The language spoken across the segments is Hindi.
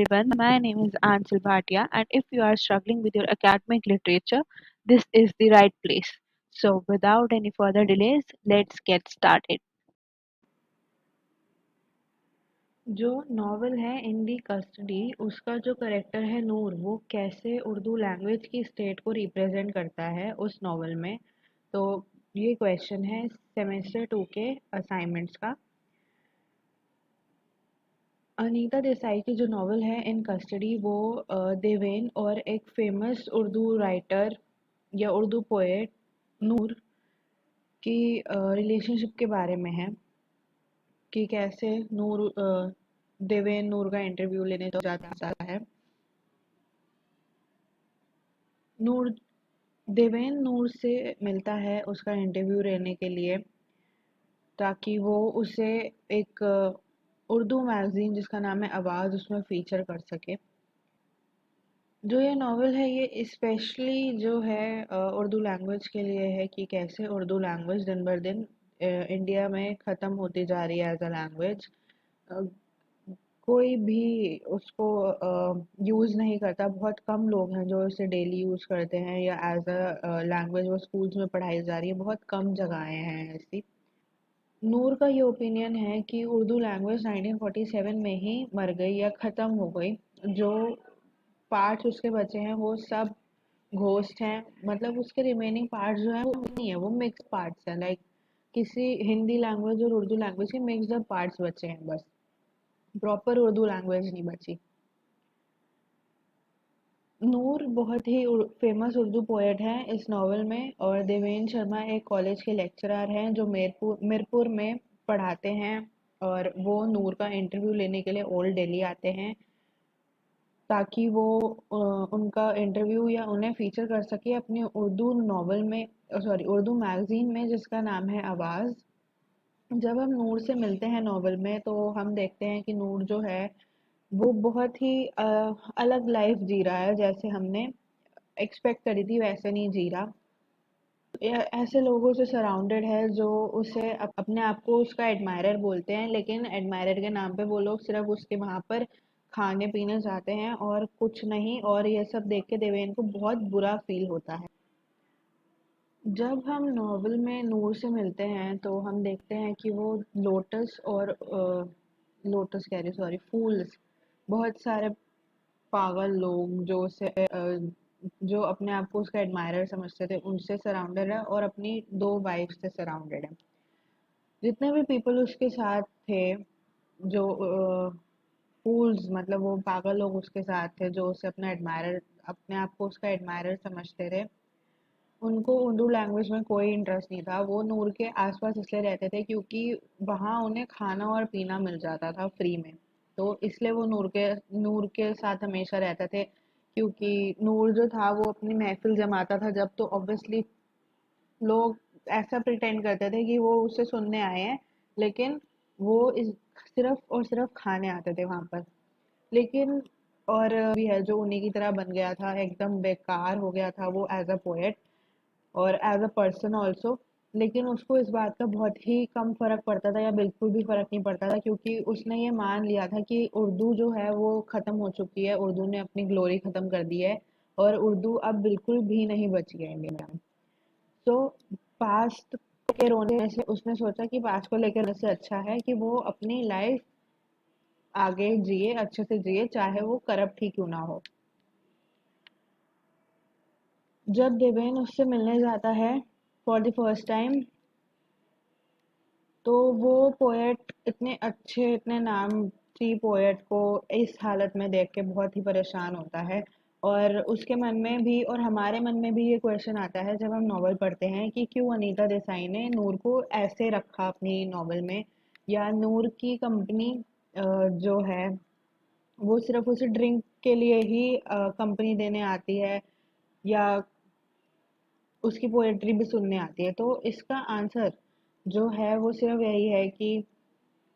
everyone, my name is Ansel Bhatia, and if you are struggling with your academic literature, this is the right place. So, without any further delays, let's get started. जो नॉवल है इन दी कस्टडी उसका जो करेक्टर है नूर वो कैसे उर्दू लैंग्वेज की स्टेट को रिप्रेजेंट करता है उस नॉवल में। तो ये क्वेश्चन है सेमेस्टर 2 के असाइनमेंट्स का। अनीता देसाई की जो नॉवल है इन कस्टडी वो देवेन और एक फेमस उर्दू राइटर या उर्दू पोएट नूर की रिलेशनशिप के बारे में है कि कैसे देवेन नूर का इंटरव्यू लेने जाता है। नूर देवेन नूर से मिलता है उसका इंटरव्यू लेने के लिए ताकि वो उसे एक उर्दू मैगज़ीन जिसका नाम है आवाज़ उसमें फ़ीचर कर सके। जो ये नॉवल है ये स्पेशली जो है उर्दू लैंग्वेज के लिए है कि कैसे उर्दू लैंग्वेज दिन बर दिन इंडिया में ख़त्म होती जा रही है एज अ लैंग्वेज। कोई भी उसको यूज़ नहीं करता, बहुत कम लोग हैं जो इसे डेली यूज़ करते हैं या एज अ लैंग्वेज वो स्कूल्स में पढ़ाई जा रही है, बहुत कम जगहें हैं ऐसी। नूर का ये ओपिनियन है कि उर्दू लैंग्वेज 1947 में ही मर गई या ख़त्म हो गई। जो पार्ट्स उसके बचे हैं वो सब घोस्ट हैं, मतलब उसके रिमेनिंग पार्ट्स जो हैं वो नहीं है, वो मिक्स पार्ट्स हैं। लाइक किसी हिंदी लैंग्वेज और उर्दू लैंग्वेज के मिक्सड पार्ट्स बचे हैं बस, प्रॉपर उर्दू लैंग्वेज नहीं बची। नूर बहुत ही फेमस उर्दू पोएट हैं इस नॉवल में, और देवेन शर्मा एक कॉलेज के लेक्चरर हैं जो मिरपुर में पढ़ाते हैं, और वो नूर का इंटरव्यू लेने के लिए ओल्ड दिल्ली आते हैं ताकि वो उनका इंटरव्यू या उन्हें फीचर कर सके अपनी उर्दू नॉवल में, सॉरी उर्दू मैगजीन में जिसका नाम है आवाज़। जब हम नूर से मिलते हैं नॉवल में तो हम देखते हैं कि नूर जो है वो बहुत ही अलग लाइफ जी रहा है, जैसे हमने एक्सपेक्ट करी थी वैसे नहीं जी रहा। ऐसे लोगों से सराउंडेड है जो उसे अपने आप को उसका एडमायरर बोलते हैं, लेकिन एडमायरर के नाम पे वो लोग सिर्फ उसके वहाँ पर खाने पीने जाते हैं और कुछ नहीं, और ये सब देख के देवेन को बहुत बुरा फील होता है। जब हम नॉवल में नूर से मिलते हैं तो हम देखते हैं कि वो लोटस और लोटस कह रही सॉरी फूल्स, बहुत सारे पागल लोग जो उसे जो अपने आप को उसका एडमायरर समझते थे उनसे सराउंडेड है, और अपनी 2 वाइफ से सराउंडेड है। जितने भी पीपल उसके साथ थे, जो फूल्स मतलब वो पागल लोग उसके साथ थे जो उसे अपने आप को उसका एडमायरर समझते थे, उनको उर्दू लैंग्वेज में कोई इंटरेस्ट नहीं था। वो नूर के आसपास इसलिए रहते थे क्योंकि वहाँ उन्हें खाना और पीना मिल जाता था फ्री में, तो इसलिए वो नूर के साथ हमेशा रहते थे। क्योंकि नूर जो था वो अपनी महफिल जमाता था जब, तो ऑब्वियसली लोग ऐसा प्रिटेंड करते थे कि वो उसे सुनने आए हैं, लेकिन वो इस सिर्फ और सिर्फ खाने आते थे वहाँ पर। लेकिन और भी है जो उन्हीं की तरह बन गया था, एकदम बेकार हो गया था वो एज अ पोएट और एज अ पर्सन ऑल्सो। लेकिन उसको इस बात का बहुत ही कम फ़र्क पड़ता था या बिल्कुल भी फ़र्क नहीं पड़ता था, क्योंकि उसने ये मान लिया था कि उर्दू जो है वो ख़त्म हो चुकी है, उर्दू ने अपनी ग्लोरी ख़त्म कर दी है और उर्दू अब बिल्कुल भी नहीं बची है इंडिया में। तो पास्ट के रोने से उसने सोचा कि पास्ट को लेकर रोने से अच्छा है कि वो अपनी लाइफ आगे जिए, अच्छे से जिए, चाहे वो करप्ट ही क्यों ना हो। जब देवेन उससे मिलने जाता है फॉर द फर्स्ट टाइम, तो वो पोएट इतने अच्छे इतने नामची पोएट को इस हालत में देख के बहुत ही परेशान होता है, और उसके मन में भी और हमारे मन में भी ये क्वेश्चन आता है जब हम नॉवल पढ़ते हैं कि क्यों अनीता देसाई ने नूर को ऐसे रखा अपनी नॉवल में, या नूर की कंपनी जो है वो सिर्फ उसे ड्रिंक के लिए ही कंपनी देने आती है या उसकी पोएट्री भी सुनने आती है। तो इसका आंसर जो है वो सिर्फ यही है कि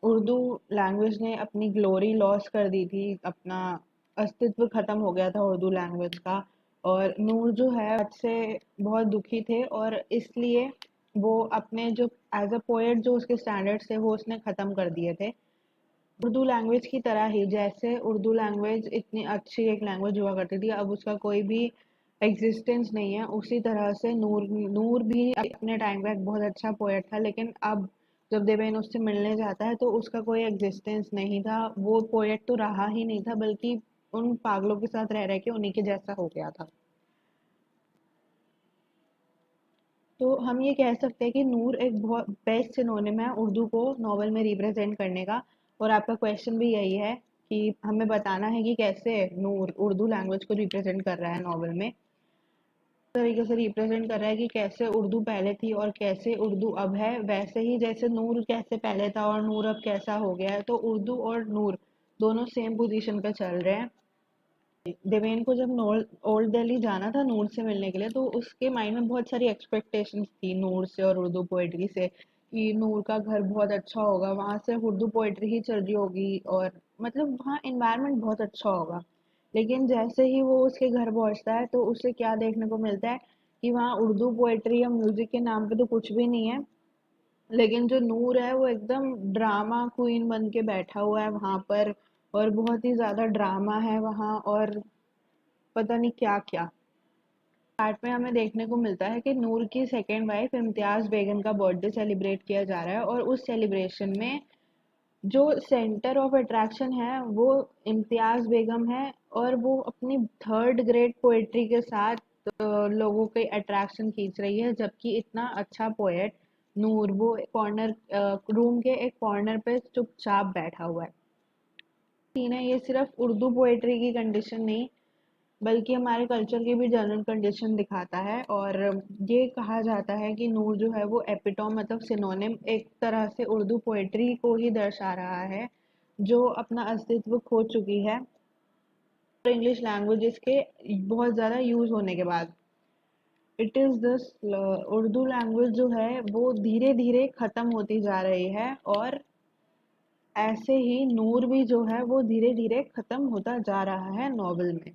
उर्दू लैंग्वेज ने अपनी ग्लोरी लॉस कर दी थी, अपना अस्तित्व खत्म हो गया था उर्दू लैंग्वेज का, और नूर जो है आज से बहुत दुखी थे, और इसलिए वो अपने जो एज अ पोएट जो उसके स्टैंडर्ड्स थे वो उसने ख़त्म कर दिए थे। उर्दू लैंग्वेज की तरह ही, जैसे उर्दू लैंग्वेज इतनी अच्छी एक लैंग्वेज हुआ करती थी, अब उसका कोई भी एग्जिस्टेंस नहीं है, उसी तरह से नूर नूर भी अपने टाइम का एक बहुत अच्छा पोएट था, लेकिन अब जब देवेन उससे मिलने जाता है तो उसका कोई एग्जिस्टेंस नहीं था, वो पोएट तो रहा ही नहीं था, बल्कि उन पागलों के साथ रह रह के उन्हीं के जैसा हो गया था। तो हम ये कह सकते हैं कि नूर एक बहुत बेस्ट सिनोनिम है उर्दू को नॉवल में रिप्रेजेंट करने का। और आपका क्वेश्चन भी यही है कि हमें बताना है कि कैसे नूर उर्दू लैंग्वेज को रिप्रेजेंट कर रहा है नॉवल में। तरीके से रिप्रेजेंट कर रहा है कि कैसे उर्दू पहले थी और कैसे उर्दू अब है, वैसे ही जैसे नूर कैसे पहले था और नूर अब कैसा हो गया है, तो उर्दू और नूर दोनों सेम पोजीशन पे चल रहे हैं। देवेन को जब ओल्ड दिल्ली जाना था नूर से मिलने के लिए, तो उसके माइंड में बहुत सारी एक्सपेक्टेशंस थी नूर से और उर्दू पोएट्री से, कि नूर का घर बहुत अच्छा होगा, वहां से उर्दू पोएट्री ही चल रही होगी, और मतलब वहाँ एनवायरनमेंट बहुत अच्छा होगा। लेकिन जैसे ही वो उसके घर पहुंचता है तो उसे क्या देखने को मिलता है कि वहाँ उर्दू पोएट्री या म्यूजिक के नाम पे तो कुछ भी नहीं है, लेकिन जो नूर है वो एकदम ड्रामा क्वीन बन के बैठा हुआ है वहां पर, और बहुत ही ज्यादा ड्रामा है वहाँ, और पता नहीं क्या क्या। पार्ट में हमें देखने को मिलता है कि नूर की सेकेंड वाइफ इम्तियाज बेगम का बर्थडे सेलिब्रेट किया जा रहा है, और उस सेलिब्रेशन में जो सेंटर ऑफ अट्रैक्शन है वो इम्तियाज बेगम है, और वो अपनी थर्ड ग्रेड पोएट्री के साथ लोगों के अट्रैक्शन खींच रही है, जबकि इतना अच्छा पोएट नूर वो कॉर्नर रूम के एक कॉर्नर पे चुपचाप बैठा हुआ है। सीन है, ये सिर्फ उर्दू पोएट्री की कंडीशन नहीं, बल्कि हमारे कल्चर की भी जनरल कंडीशन दिखाता है। और ये कहा जाता है कि नूर जो है वो एपिटोम मतलब सिनोनिम एक तरह से उर्दू पोएट्री को ही दर्शा रहा है, जो अपना अस्तित्व खो चुकी है और इंग्लिश लैंग्वेजेस के बहुत ज़्यादा यूज़ होने के बाद। It is this Urdu language जो है वो धीरे धीरे ख़त्म होती जा रही है, और ऐसे ही नूर भी जो है वो धीरे धीरे ख़त्म होता जा रहा है नॉवल में।